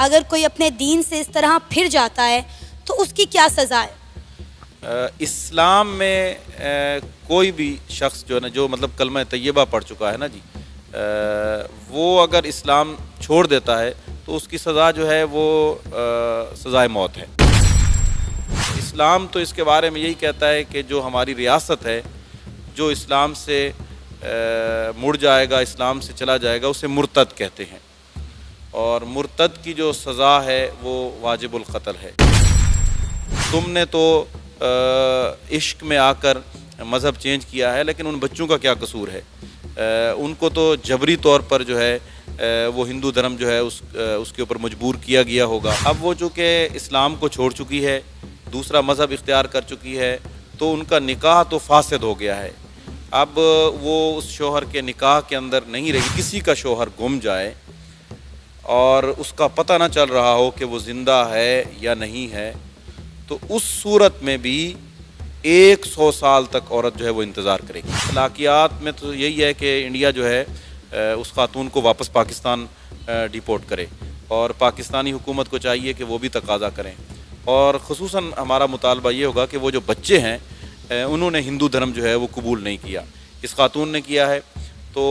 اگر کوئی اپنے دین سے اس طرح پھر جاتا ہے تو اس کی کیا سزا ہے؟ اسلام میں کوئی بھی شخص جو ہے نا، جو مطلب کلمہ طیبہ پڑھ چکا ہے نا جی، وہ اگر اسلام چھوڑ دیتا ہے تو اس کی سزا جو ہے وہ سزائے موت ہے۔ اسلام تو اس کے بارے میں یہی کہتا ہے کہ جو ہماری ریاست ہے، جو اسلام سے مڑ جائے گا، اسلام سے چلا جائے گا، اسے مرتد کہتے ہیں، اور مرتد کی جو سزا ہے وہ واجب القتل ہے۔ تم نے تو عشق میں آ کر مذہب چینج کیا ہے، لیکن ان بچوں کا کیا قصور ہے؟ ان کو تو جبری طور پر جو ہے وہ ہندو دھرم جو ہے اس کے اوپر مجبور کیا گیا ہوگا۔ اب وہ چونکہ اسلام کو چھوڑ چکی ہے، دوسرا مذہب اختیار کر چکی ہے، تو ان کا نکاح تو فاسد ہو گیا ہے۔ اب وہ اس شوہر کے نکاح کے اندر نہیں رہی۔ کسی کا شوہر گم جائے اور اس کا پتہ نہ چل رہا ہو کہ وہ زندہ ہے یا نہیں ہے، تو اس صورت میں بھی 100 سال تک عورت جو ہے وہ انتظار کرے گی۔ اخلاقیات میں تو یہی ہے کہ انڈیا جو ہے اس خاتون کو واپس پاکستان ڈیپورٹ کرے، اور پاکستانی حکومت کو چاہیے کہ وہ بھی تقاضا کریں، اور خصوصاً ہمارا مطالبہ یہ ہوگا کہ وہ جو بچے ہیں انہوں نے ہندو دھرم جو ہے وہ قبول نہیں کیا، اس خاتون نے کیا ہے، تو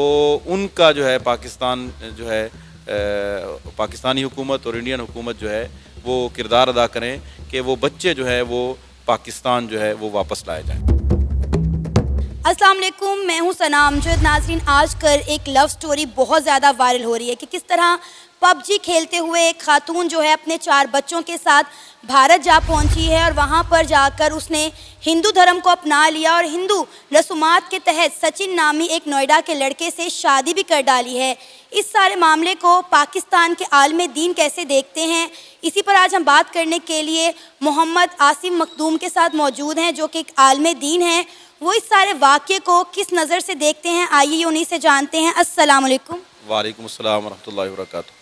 ان کا جو ہے پاکستان جو ہے پاکستانی حکومت اور انڈین حکومت جو ہے وہ کردار ادا کریں کہ وہ بچے جو ہے وہ پاکستان جو ہے وہ واپس لائے جائیں۔ السلام علیکم، میں ہوں ثنا امجد۔ ناظرین، آج کل ایک لو سٹوری بہت زیادہ وائرل ہو رہی ہے کہ کس طرح پب جی کھیلتے ہوئے ایک خاتون جو ہے اپنے 4 بچوں کے ساتھ بھارت جا پہنچی ہے، اور وہاں پر جا کر اس نے ہندو دھرم کو اپنا لیا اور ہندو رسومات کے تحت سچن نامی ایک نوئیڈا کے لڑکے سے شادی بھی کر ڈالی ہے۔ اس سارے معاملے کو پاکستان کے عالم دین کیسے دیکھتے ہیں، اسی پر آج ہم بات کرنے کے لیے محمد عاصم مخدوم کے ساتھ موجود ہیں، جو کہ ایک عالم دین ہیں۔ وہ اس سارے واقعے کو کس نظر سے دیکھتے ہیں، آئیے انہی سے جانتے ہیں۔ السلام علیکم۔ وعلیکم السلام ورحمۃ اللہ وبرکاتہ۔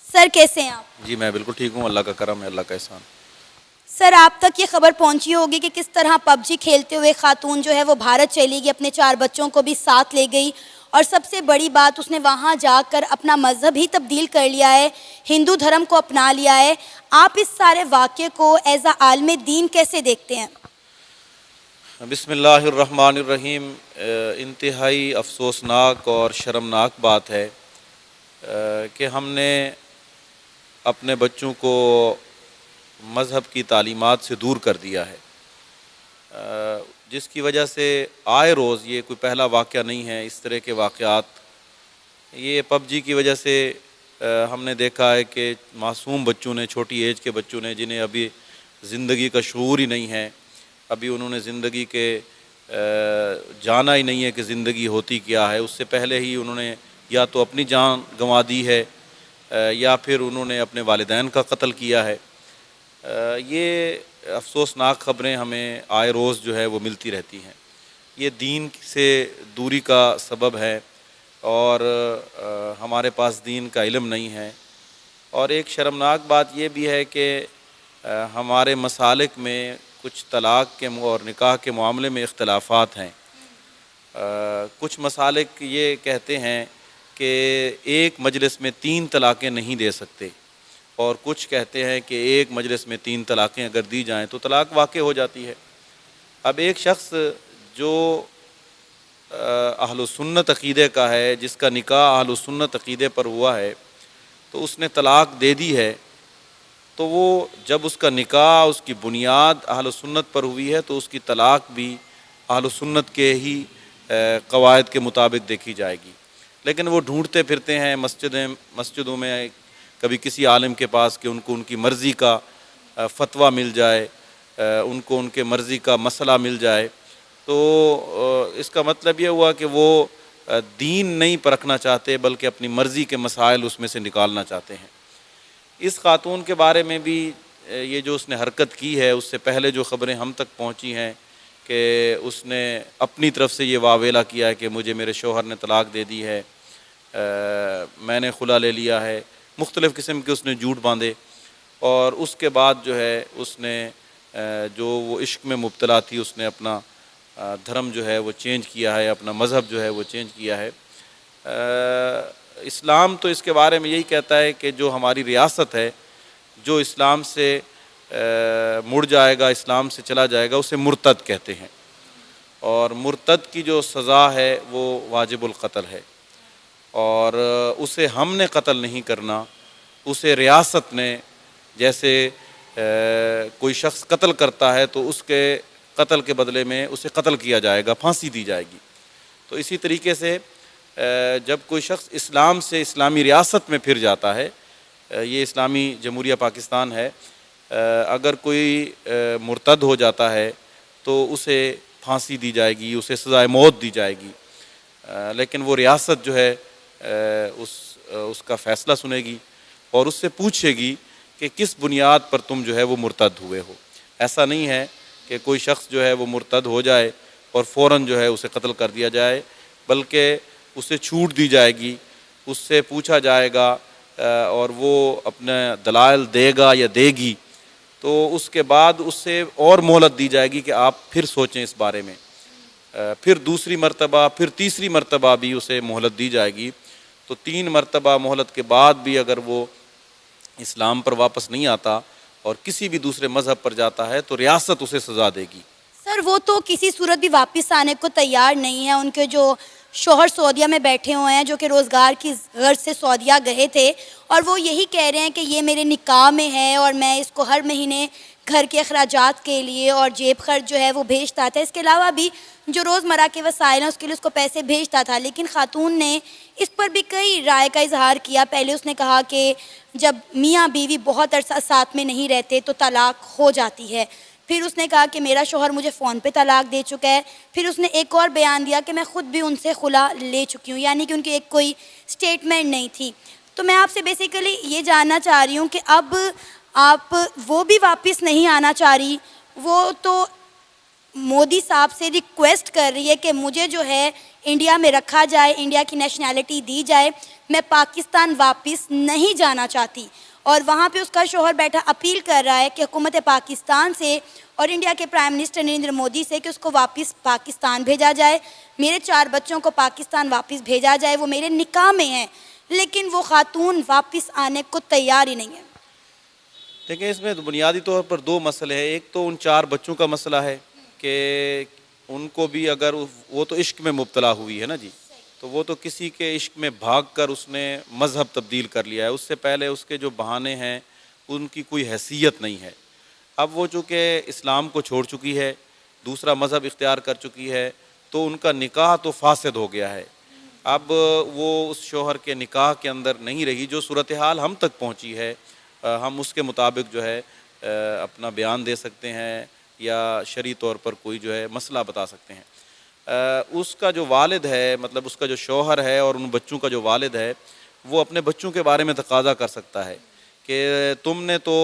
سر کیسے ہیں آپ؟ جی میں بالکل ٹھیک ہوں، اللہ کا کرم ہے، اللہ کا احسان۔ سر، آپ تک یہ خبر پہنچی ہوگی کہ کس طرح پب جی کھیلتے ہوئے خاتون جو ہے وہ بھارت چلی گئی، اپنے 4 بچوں کو بھی ساتھ لے گئی، اور سب سے بڑی بات اس نے وہاں جا کر اپنا مذہب ہی تبدیل کر لیا ہے، ہندو دھرم کو اپنا لیا ہے۔ آپ اس سارے واقعے کو ایز اے عالم دین کیسے دیکھتے ہیں؟ بسم اللہ الرحمن الرحیم۔ انتہائی افسوسناک اور شرمناک بات ہے کہ ہم نے اپنے بچوں کو مذہب کی تعلیمات سے دور کر دیا ہے، جس کی وجہ سے آئے روز، یہ کوئی پہلا واقعہ نہیں ہے، اس طرح کے واقعات یہ پب جی کی وجہ سے ہم نے دیکھا ہے کہ معصوم بچوں نے، چھوٹی ایج کے بچوں نے، جنہیں ابھی زندگی کا شعور ہی نہیں ہے، ابھی انہوں نے زندگی کے جانا ہی نہیں ہے کہ زندگی ہوتی کیا ہے، اس سے پہلے ہی انہوں نے یا تو اپنی جان گنوا دی ہے یا پھر انہوں نے اپنے والدین کا قتل کیا ہے۔ یہ افسوسناک خبریں ہمیں آئے روز جو ہے وہ ملتی رہتی ہیں۔ یہ دین سے دوری کا سبب ہے، اور ہمارے پاس دین کا علم نہیں ہے، اور ایک شرمناک بات یہ بھی ہے کہ ہمارے مسالک میں کچھ طلاق کے اور نکاح کے معاملے میں اختلافات ہیں۔ کچھ مسالک یہ کہتے ہیں کہ ایک مجلس میں 3 طلاقیں نہیں دے سکتے، اور کچھ کہتے ہیں کہ ایک مجلس میں 3 طلاقیں اگر دی جائیں تو طلاق واقع ہو جاتی ہے۔ اب ایک شخص جو اہل سنت عقیدے کا ہے، جس کا نکاح اہل سنت عقیدے پر ہوا ہے، تو اس نے طلاق دے دی ہے، تو وہ جب اس کا نکاح، اس کی بنیاد اہل سنت پر ہوئی ہے، تو اس کی طلاق بھی اہل سنت کے ہی قواعد کے مطابق دیکھی جائے گی۔ لیکن وہ ڈھونڈتے پھرتے ہیں مسجدوں میں، کبھی کسی عالم کے پاس کہ ان کو ان کی مرضی کا فتویٰ مل جائے، ان کو ان کے مرضی کا مسئلہ مل جائے، تو اس کا مطلب یہ ہوا کہ وہ دین نہیں پرکھنا چاہتے، بلکہ اپنی مرضی کے مسائل اس میں سے نکالنا چاہتے ہیں۔ اس خاتون کے بارے میں بھی یہ جو اس نے حرکت کی ہے، اس سے پہلے جو خبریں ہم تک پہنچی ہیں کہ اس نے اپنی طرف سے یہ واویلا کیا ہے کہ مجھے میرے شوہر نے طلاق دے دی ہے، میں نے خلا لے لیا ہے، مختلف قسم کے اس نے جھوٹ باندھے، اور اس کے بعد جو ہے اس نے جو وہ عشق میں مبتلا تھی، اس نے اپنا دھرم جو ہے وہ چینج کیا ہے، اپنا مذہب جو ہے وہ چینج کیا ہے۔ اسلام تو اس کے بارے میں یہی کہتا ہے کہ جو ہماری ریاست ہے، جو اسلام سے مڑ جائے گا، اسلام سے چلا جائے گا، اسے مرتد کہتے ہیں، اور مرتد کی جو سزا ہے وہ واجب القتل ہے، اور اسے ہم نے قتل نہیں کرنا، اسے ریاست نے، جیسے کوئی شخص قتل کرتا ہے تو اس کے قتل کے بدلے میں اسے قتل کیا جائے گا، پھانسی دی جائے گی، تو اسی طریقے سے جب کوئی شخص اسلام سے اسلامی ریاست میں پھر جاتا ہے، یہ اسلامی جمہوریہ پاکستان ہے، اگر کوئی مرتد ہو جاتا ہے تو اسے پھانسی دی جائے گی، اسے سزائے موت دی جائے گی، لیکن وہ ریاست جو ہے اس کا فیصلہ سنے گی اور اس سے پوچھے گی کہ کس بنیاد پر تم جو ہے وہ مرتد ہوئے ہو۔ ایسا نہیں ہے کہ کوئی شخص جو ہے وہ مرتد ہو جائے اور فوراً جو ہے اسے قتل کر دیا جائے، بلکہ اسے چھوٹ دی جائے گی، اس سے پوچھا جائے گا اور وہ اپنے دلائل دے گا یا دے گی، تو اس کے بعد اس سے اور مہلت دی جائے گی کہ آپ پھر سوچیں اس بارے میں، پھر دوسری مرتبہ، پھر تیسری مرتبہ بھی اسے مہلت دی جائے گی، تو 3 مرتبہ مہلت کے بعد بھی اگر وہ اسلام پر واپس نہیں آتا اور کسی بھی دوسرے مذہب پر جاتا ہے تو ریاست اسے سزا دے گی۔ سر وہ تو کسی صورت بھی واپس آنے کو تیار نہیں ہے، ان کے جو شوہر سعودیہ میں بیٹھے ہوئے ہیں جو کہ روزگار کی غرض سے سعودیہ گئے تھے، اور وہ یہی کہہ رہے ہیں کہ یہ میرے نکاح میں ہے اور میں اس کو ہر مہینے گھر کے اخراجات کے لیے اور جیب خرچ جو ہے وہ بھیجتا تھا، اس کے علاوہ بھی جو روزمرہ کے وسائل ہیں اس کے لیے اس کو پیسے بھیجتا تھا، لیکن خاتون نے اس پر بھی کئی رائے کا اظہار کیا۔ پہلے اس نے کہا کہ جب میاں بیوی بہت عرصہ ساتھ میں نہیں رہتے تو طلاق ہو جاتی ہے، پھر اس نے کہا کہ میرا شوہر مجھے فون پہ طلاق دے چکا ہے، پھر اس نے ایک اور بیان دیا کہ میں خود بھی ان سے خلا لے چکی ہوں، یعنی کہ ان کی ایک کوئی سٹیٹمنٹ نہیں تھی۔ تو میں آپ سے بیسیکلی یہ جاننا چاہ رہی ہوں کہ اب آپ وہ بھی واپس نہیں آنا چاہ رہی، وہ تو مودی صاحب سے ریکویسٹ کر رہی ہے کہ مجھے جو ہے انڈیا میں رکھا جائے، انڈیا کی نیشنلٹی دی جائے، میں پاکستان واپس نہیں جانا چاہتی، اور وہاں پہ اس کا شوہر بیٹھا اپیل کر رہا ہے کہ حکومت پاکستان سے اور انڈیا کے پرائم منسٹر نریندر مودی سے کہ اس کو واپس پاکستان بھیجا جائے، میرے 4 بچوں کو پاکستان واپس بھیجا جائے، وہ میرے نکاح میں ہیں، لیکن وہ خاتون واپس آنے کو تیار ہی نہیں ہے۔ دیکھیں، اس میں بنیادی طور پر 2 مسئلے ہیں، ایک تو ان 4 بچوں کا مسئلہ ہے کہ ان کو بھی اگر وہ تو عشق میں مبتلا ہوئی ہے نا جی، تو وہ تو کسی کے عشق میں بھاگ کر اس نے مذہب تبدیل کر لیا ہے، اس سے پہلے اس کے جو بہانے ہیں ان کی کوئی حیثیت نہیں ہے۔ اب وہ چونکہ اسلام کو چھوڑ چکی ہے، دوسرا مذہب اختیار کر چکی ہے، تو ان کا نکاح تو فاسد ہو گیا ہے۔ اب وہ اس شوہر کے نکاح کے اندر نہیں رہی، جو صورتحال ہم تک پہنچی ہے ہم اس کے مطابق جو ہے اپنا بیان دے سکتے ہیں یا شرعی طور پر کوئی جو ہے مسئلہ بتا سکتے ہیں۔ اس کا جو والد ہے، مطلب اس کا جو شوہر ہے اور ان بچوں کا جو والد ہے، وہ اپنے بچوں کے بارے میں تقاضا کر سکتا ہے کہ تم نے تو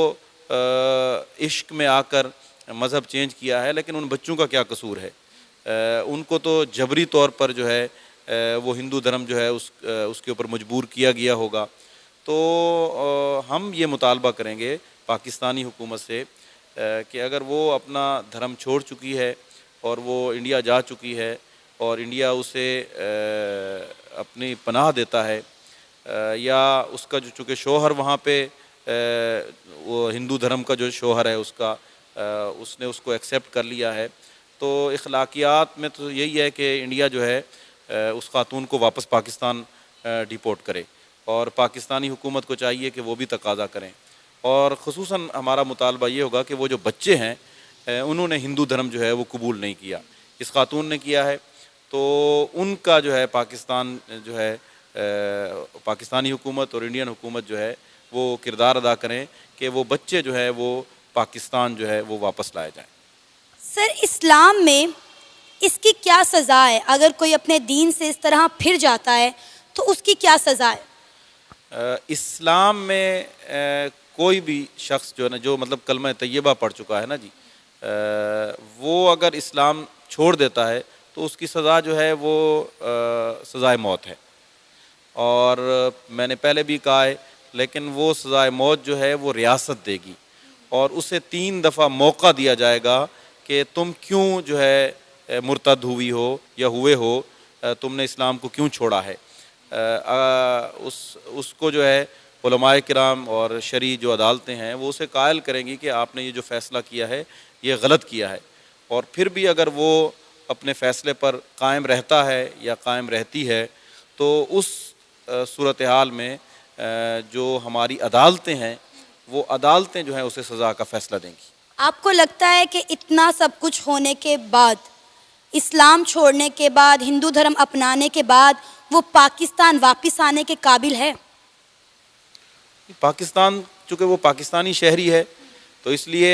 عشق میں آ کر مذہب چینج کیا ہے، لیکن ان بچوں کا کیا قصور ہے؟ ان کو تو جبری طور پر جو ہے وہ ہندو دھرم جو ہے اس کے اوپر مجبور کیا گیا ہوگا۔ تو ہم یہ مطالبہ کریں گے پاکستانی حکومت سے کہ اگر وہ اپنا دھرم چھوڑ چکی ہے اور وہ انڈیا جا چکی ہے اور انڈیا اسے اپنی پناہ دیتا ہے، یا اس کا جو چونکہ شوہر وہاں پہ وہ ہندو دھرم کا جو شوہر ہے اس نے اس کو ایکسیپٹ کر لیا ہے، تو اخلاقیات میں تو یہی ہے کہ انڈیا جو ہے اس خاتون کو واپس پاکستان ڈیپورٹ کرے، اور پاکستانی حکومت کو چاہیے کہ وہ بھی تقاضا کریں، اور خصوصاً ہمارا مطالبہ یہ ہوگا کہ وہ جو بچے ہیں انہوں نے ہندو دھرم جو ہے وہ قبول نہیں کیا، اس خاتون نے کیا ہے، تو ان کا جو ہے پاکستان جو ہے پاکستانی حکومت اور انڈین حکومت جو ہے وہ کردار ادا کریں کہ وہ بچے جو ہے وہ پاکستان جو ہے وہ واپس لائے جائیں۔ سر اسلام میں اس کی کیا سزا ہے؟ اگر کوئی اپنے دین سے اس طرح پھر جاتا ہے تو اس کی کیا سزا ہے؟ اسلام میں کوئی بھی شخص جو ہے نا، جو مطلب کلمہ طیبہ پڑھ چکا ہے نا جی، وہ اگر اسلام چھوڑ دیتا ہے تو اس کی سزا جو ہے وہ سزائے موت ہے، اور میں نے پہلے بھی کہا ہے، لیکن وہ سزائے موت جو ہے وہ ریاست دے گی، اور اسے 3 دفعہ موقع دیا جائے گا کہ تم کیوں جو ہے مرتد ہوئی ہو یا ہوئے ہو، تم نے اسلام کو کیوں چھوڑا ہے۔ اس کو جو ہے علماء کرام اور شرعی جو عدالتیں ہیں وہ اسے قائل کریں گی کہ آپ نے یہ جو فیصلہ کیا ہے یہ غلط کیا ہے، اور پھر بھی اگر وہ اپنے فیصلے پر قائم رہتا ہے یا قائم رہتی ہے تو اس صورتحال میں جو ہماری عدالتیں ہیں وہ عدالتیں جو ہیں اسے سزا کا فیصلہ دیں گی۔ آپ کو لگتا ہے کہ اتنا سب کچھ ہونے کے بعد، اسلام چھوڑنے کے بعد، ہندو دھرم اپنانے کے بعد وہ پاکستان واپس آنے کے قابل ہے؟ پاکستان چونکہ وہ پاکستانی شہری ہے تو اس لیے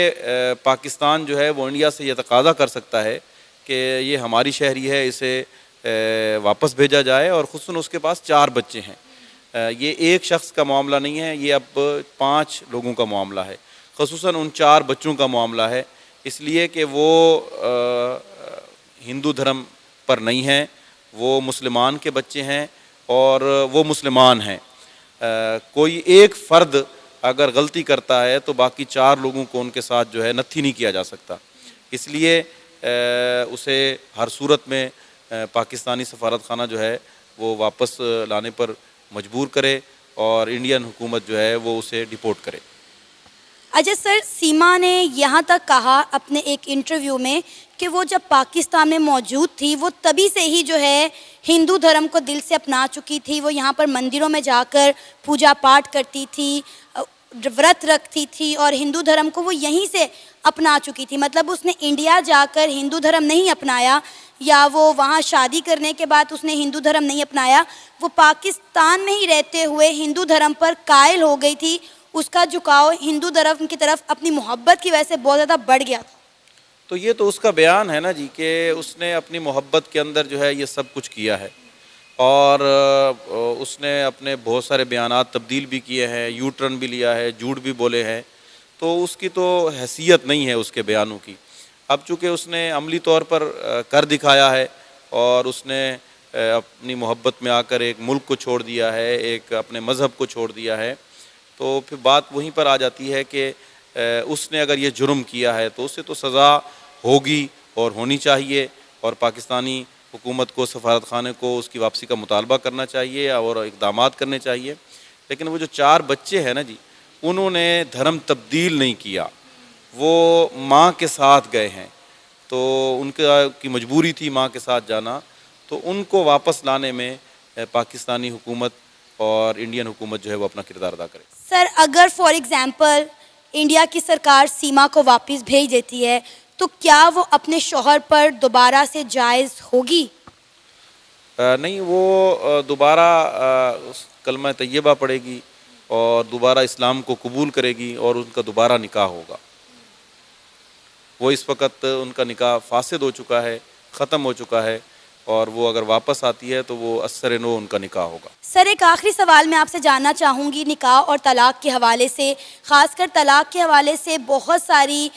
پاکستان جو ہے وہ انڈیا سے یہ تقاضا کر سکتا ہے کہ یہ ہماری شہری ہے، اسے واپس بھیجا جائے، اور خصوصاً اس کے پاس 4 بچے ہیں۔ یہ ایک شخص کا معاملہ نہیں ہے، یہ اب 5 لوگوں کا معاملہ ہے، خصوصاً ان 4 بچوں کا معاملہ ہے، اس لیے کہ وہ ہندو دھرم پر نہیں ہیں، وہ مسلمان کے بچے ہیں اور وہ مسلمان ہیں۔ کوئی ایک فرد اگر غلطی کرتا ہے تو باقی 4 لوگوں کو ان کے ساتھ جو ہے نتھی نہیں کیا جا سکتا، اس لیے اسے ہر صورت میں پاکستانی سفارت خانہ جو ہے وہ واپس لانے پر مجبور کرے اور انڈین حکومت جو ہے وہ اسے ڈیپورٹ کرے۔ اجے سر، سیما نے یہاں تک کہا اپنے ایک انٹرویو میں کہ وہ جب پاکستان میں موجود تھی وہ تبھی سے ہی جو ہے ہندو دھرم کو دل سے اپنا چکی تھی، وہ یہاں پر مندروں میں جا کر پوجا پاٹ کرتی تھی، ورت رکھتی تھی اور ہندو دھرم کو وہ یہیں سے اپنا چکی تھی۔ مطلب اس نے انڈیا جا کر ہندو دھرم نہیں اپنایا، یا وہ وہاں شادی کرنے کے بعد اس نے ہندو دھرم نہیں اپنایا، وہ پاکستان میں ہی رہتے ہوئے ہندو دھرم پر قائل ہو گئی تھی۔ اس کا جھکاؤ ہندو دھرم کی طرف اپنی محبت کی وجہ سے بہت زیادہ بڑھ گیا تھا۔ تو یہ تو اس کا بیان ہے نا جی کہ اس نے اپنی محبت کے اندر جو ہے یہ سب کچھ کیا ہے، اور اس نے اپنے بہت سارے بیانات تبدیل بھی کیے ہیں، یو ٹرن بھی لیا ہے، جھوٹ بھی بولے ہیں، تو اس کی تو حیثیت نہیں ہے اس کے بیانوں کی۔ اب چونکہ اس نے عملی طور پر کر دکھایا ہے اور اس نے اپنی محبت میں آ کر ایک ملک کو چھوڑ دیا ہے، ایک اپنے مذہب کو چھوڑ دیا ہے، تو پھر بات وہیں پر آ جاتی ہے کہ اس نے اگر یہ جرم کیا ہے تو اسے تو سزا ہوگی اور ہونی چاہیے، اور پاکستانی حکومت کو، سفارت خانے کو اس کی واپسی کا مطالبہ کرنا چاہیے اور اقدامات کرنے چاہیے۔ لیکن وہ جو 4 بچے ہیں نا جی، انہوں نے دھرم تبدیل نہیں کیا، وہ ماں کے ساتھ گئے ہیں، تو ان کی مجبوری تھی ماں کے ساتھ جانا، تو ان کو واپس لانے میں پاکستانی حکومت اور انڈین حکومت جو ہے وہ اپنا کردار ادا کرے۔ سر، اگر فار ایگزامپل انڈیا کی سرکار سیما کو واپس بھیج دیتی ہے تو کیا وہ اپنے شوہر پر دوبارہ سے جائز ہوگی؟ نہیں، وہ دوبارہ کلمہ طیبہ پڑھے گی اور دوبارہ اسلام کو قبول کرے گی اور ان کا دوبارہ نکاح ہوگا۔ وہ اس وقت ان کا نکاح فاسد ہو چکا ہے، ختم ہو چکا ہے، اور وہ اگر واپس آتی ہے تو وہ اثر نو ان کا نکاح ہوگا۔ سر، ایک آخری سوال میں آپ سے جاننا چاہوں گی نکاح اور طلاق کے حوالے سے، خاص کر طلاق کے حوالے سے بہت ساری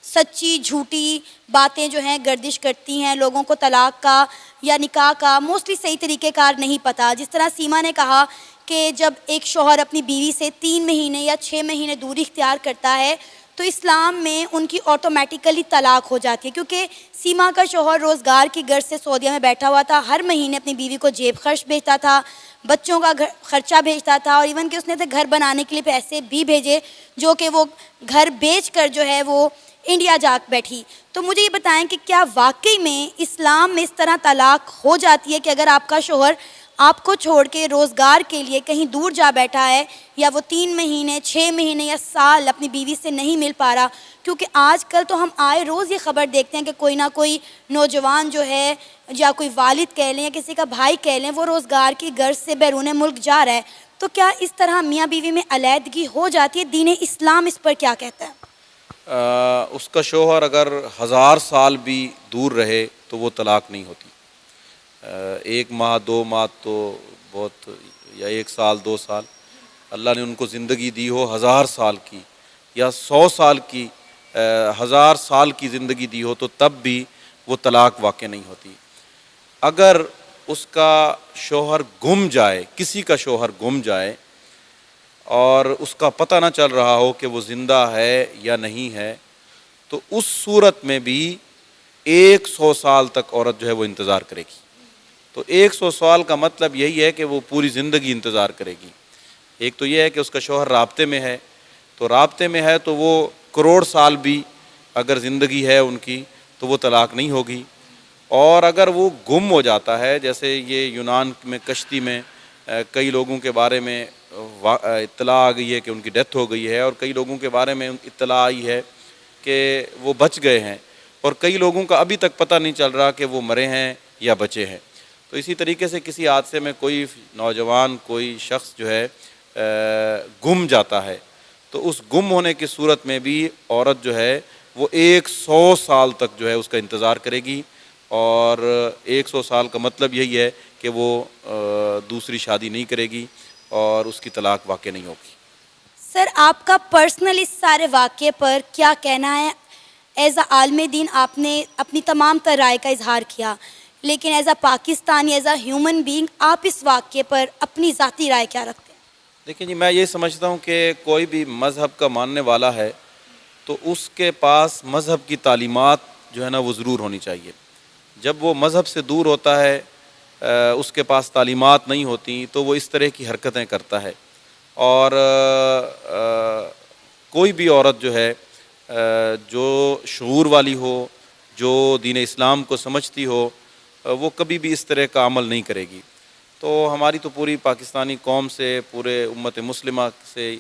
سچی جھوٹی باتیں جو ہیں گردش کرتی ہیں، لوگوں کو طلاق کا یا نکاح کا موسٹلی صحیح طریقہ کار نہیں پتہ۔ جس طرح سیما نے کہا کہ جب ایک شوہر اپنی بیوی سے 3 مہینے یا 6 مہینے دوری اختیار کرتا ہے تو اسلام میں ان کی آٹومیٹیکلی طلاق ہو جاتی ہے، کیونکہ سیما کا شوہر روزگار کی غرض سے سعودیہ میں بیٹھا ہوا تھا، ہر مہینے اپنی بیوی کو جیب خرچ بھیجتا تھا، بچوں کا خرچہ بھیجتا تھا، اور ایون کہ اس نے گھر بنانے کے لیے پیسے بھی بھیجے، جو کہ وہ گھر بیچ کر جو ہے وہ انڈیا جا بیٹھی۔ تو مجھے یہ بتائیں کہ کیا واقعی میں اسلام میں اس طرح طلاق ہو جاتی ہے کہ اگر آپ کا شوہر آپ کو چھوڑ کے روزگار کے لیے کہیں دور جا بیٹھا ہے، یا وہ 3 مہینے 6 مہینے یا سال اپنی بیوی سے نہیں مل پا رہا؟ کیونکہ آج کل تو ہم آئے روز یہ خبر دیکھتے ہیں کہ کوئی نہ کوئی نوجوان جو ہے، یا کوئی والد کہہ لیں یا کسی کا بھائی کہہ لیں، وہ روزگار کی غرض سے بیرون ملک جا رہا ہے۔ تو کیا اس طرح میاں بیوی میں علیحدگی ہو جاتی ہے؟ دین اسلام اس پر کیا کہتا ہے؟ اس کا شوہر اگر 1000 سال بھی دور رہے تو وہ طلاق نہیں ہوتی۔ 1 ماہ 2 ماہ تو بہت، یا 1 سال 2 سال، اللہ نے ان کو زندگی دی ہو 1000 سال کی یا 100 سال کی، 1000 سال کی زندگی دی ہو تو تب بھی وہ طلاق واقع نہیں ہوتی۔ اگر اس کا شوہر گم جائے، کسی کا شوہر گم جائے اور اس کا پتہ نہ چل رہا ہو کہ وہ زندہ ہے یا نہیں ہے، تو اس صورت میں بھی 100 سال تک عورت جو ہے وہ انتظار کرے گی۔ تو 100 سال کا مطلب یہی ہے کہ وہ پوری زندگی انتظار کرے گی۔ ایک تو یہ ہے کہ اس کا شوہر رابطے میں ہے، تو رابطے میں ہے تو وہ کروڑ سال بھی اگر زندگی ہے ان کی تو وہ طلاق نہیں ہوگی، اور اگر وہ گم ہو جاتا ہے، جیسے یہ یونان میں کشتی میں کئی لوگوں کے بارے میں اطلاع آ گئی ہے کہ ان کی ڈیتھ ہو گئی ہے، اور کئی لوگوں کے بارے میں اطلاع آئی ہے کہ وہ بچ گئے ہیں، اور کئی لوگوں کا ابھی تک پتہ نہیں چل رہا کہ وہ مرے ہیں یا بچے ہیں۔ تو اسی طریقے سے کسی حادثے میں کوئی نوجوان، کوئی شخص جو ہے گم جاتا ہے، تو اس گم ہونے کی صورت میں بھی عورت جو ہے وہ 100 سال تک جو ہے اس کا انتظار کرے گی، اور 100 سال کا مطلب یہی ہے کہ وہ دوسری شادی نہیں کرے گی اور اس کی طلاق واقع نہیں ہوگی۔ سر، آپ کا پرسنل اس سارے واقعے پر کیا کہنا ہے؟ ایز اے عالم دین آپ نے اپنی تمام تر رائے کا اظہار کیا، لیکن as a Pakistani, as a human being, آپ اس واقعے پر اپنی ذاتی رائے کیا رکھتے ہیں؟ دیکھیں جی، میں یہ سمجھتا ہوں کہ کوئی بھی مذہب کا ماننے والا ہے تو اس کے پاس مذہب کی تعلیمات جو ہے نا وہ ضرور ہونی چاہیے۔ جب وہ مذہب سے دور ہوتا ہے، اس کے پاس تعلیمات نہیں ہوتی، تو وہ اس طرح کی حرکتیں کرتا ہے، اور کوئی بھی عورت جو ہے جو شعور والی ہو، جو دین اسلام کو سمجھتی ہو، وہ کبھی بھی اس طرح کا عمل نہیں کرے گی۔ تو ہماری تو پوری پاکستانی قوم سے، پورے امت مسلمہ سے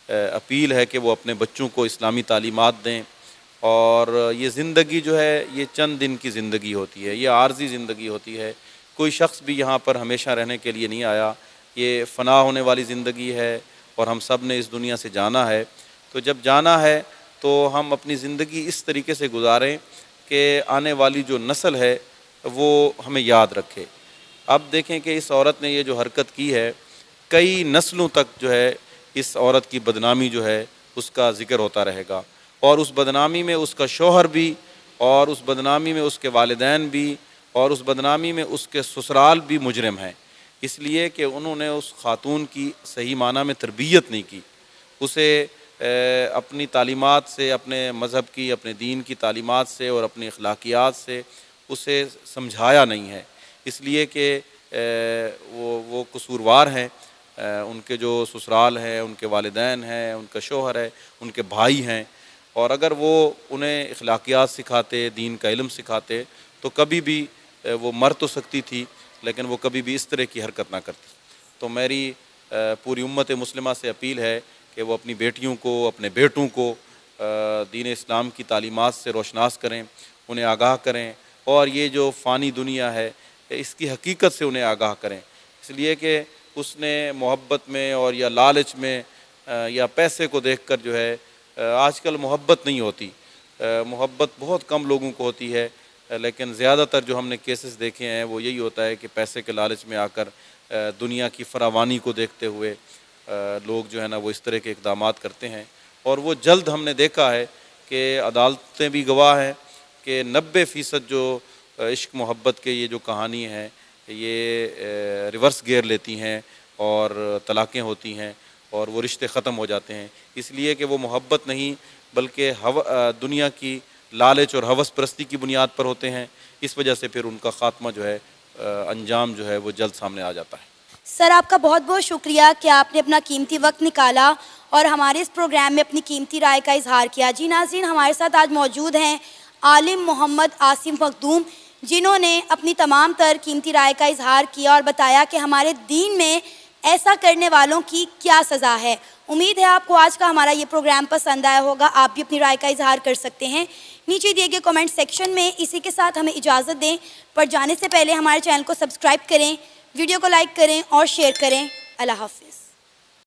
اپیل ہے کہ وہ اپنے بچوں کو اسلامی تعلیمات دیں، اور یہ زندگی جو ہے یہ چند دن کی زندگی ہوتی ہے، یہ عارضی زندگی ہوتی ہے، کوئی شخص بھی یہاں پر ہمیشہ رہنے کے لیے نہیں آیا، یہ فنا ہونے والی زندگی ہے، اور ہم سب نے اس دنیا سے جانا ہے۔ تو جب جانا ہے تو ہم اپنی زندگی اس طریقے سے گزاریں کہ آنے والی جو نسل ہے وہ ہمیں یاد رکھے۔ اب دیکھیں کہ اس عورت نے یہ جو حرکت کی ہے، کئی نسلوں تک جو ہے اس عورت کی بدنامی جو ہے اس کا ذکر ہوتا رہے گا، اور اس بدنامی میں اس کا شوہر بھی، اور اس بدنامی میں اس کے والدین بھی، اور اس بدنامی میں اس کے سسرال بھی مجرم ہیں، اس لیے کہ انہوں نے اس خاتون کی صحیح معنی میں تربیت نہیں کی، اسے اپنی تعلیمات سے، اپنے مذہب کی، اپنے دین کی تعلیمات سے اور اپنی اخلاقیات سے اسے سمجھایا نہیں ہے، اس لیے کہ وہ قصوروار ہیں، ان کے جو سسرال ہیں، ان کے والدین ہیں، ان کا شوہر ہے، ان کے بھائی ہیں، اور اگر وہ انہیں اخلاقیات سکھاتے، دین کا علم سکھاتے، تو کبھی بھی وہ مر تو سکتی تھی، لیکن وہ کبھی بھی اس طرح کی حرکت نہ کرتی۔ تو میری پوری امت مسلمہ سے اپیل ہے کہ وہ اپنی بیٹیوں کو، اپنے بیٹوں کو دین اسلام کی تعلیمات سے روشناس کریں، انہیں آگاہ کریں، اور یہ جو فانی دنیا ہے اس کی حقیقت سے انہیں آگاہ کریں، اس لیے کہ اس نے محبت میں اور یا لالچ میں یا پیسے کو دیکھ کر جو ہے، آج کل محبت نہیں ہوتی، محبت بہت کم لوگوں کو ہوتی ہے، لیکن زیادہ تر جو ہم نے کیسز دیکھے ہیں وہ یہی ہوتا ہے کہ پیسے کے لالچ میں آ کر دنیا کی فراوانی کو دیکھتے ہوئے لوگ جو ہے نا وہ اس طرح کے اقدامات کرتے ہیں، اور وہ جلد ہم نے دیکھا ہے کہ عدالتیں بھی گواہ ہیں کہ 90% جو عشق محبت کے یہ جو کہانی ہے یہ ریورس گیئر لیتی ہیں اور طلاقیں ہوتی ہیں اور وہ رشتے ختم ہو جاتے ہیں، اس لیے کہ وہ محبت نہیں بلکہ دنیا کی لالچ اور ہوس پرستی کی بنیاد پر ہوتے ہیں، اس وجہ سے پھر ان کا خاتمہ جو ہے، انجام جو ہے وہ جلد سامنے آ جاتا ہے۔ سر، آپ کا بہت بہت شکریہ کہ آپ نے اپنا قیمتی وقت نکالا اور ہمارے اس پروگرام میں اپنی قیمتی رائے کا اظہار کیا۔ جی ناظرین، ہمارے ساتھ آج موجود ہیں عالم محمد عاصم مخدوم، جنہوں نے اپنی تمام تر قیمتی رائے کا اظہار کیا اور بتایا کہ ہمارے دین میں ایسا کرنے والوں کی کیا سزا ہے۔ امید ہے آپ کو آج کا ہمارا یہ پروگرام پسند آیا ہوگا، آپ بھی اپنی رائے کا اظہار کر سکتے ہیں نیچے دیے گئے کمنٹ سیکشن میں۔ اسی کے ساتھ ہمیں اجازت دیں، پر جانے سے پہلے ہمارے چینل کو سبسکرائب کریں، ویڈیو کو لائک کریں اور شیئر کریں۔ اللہ حافظ۔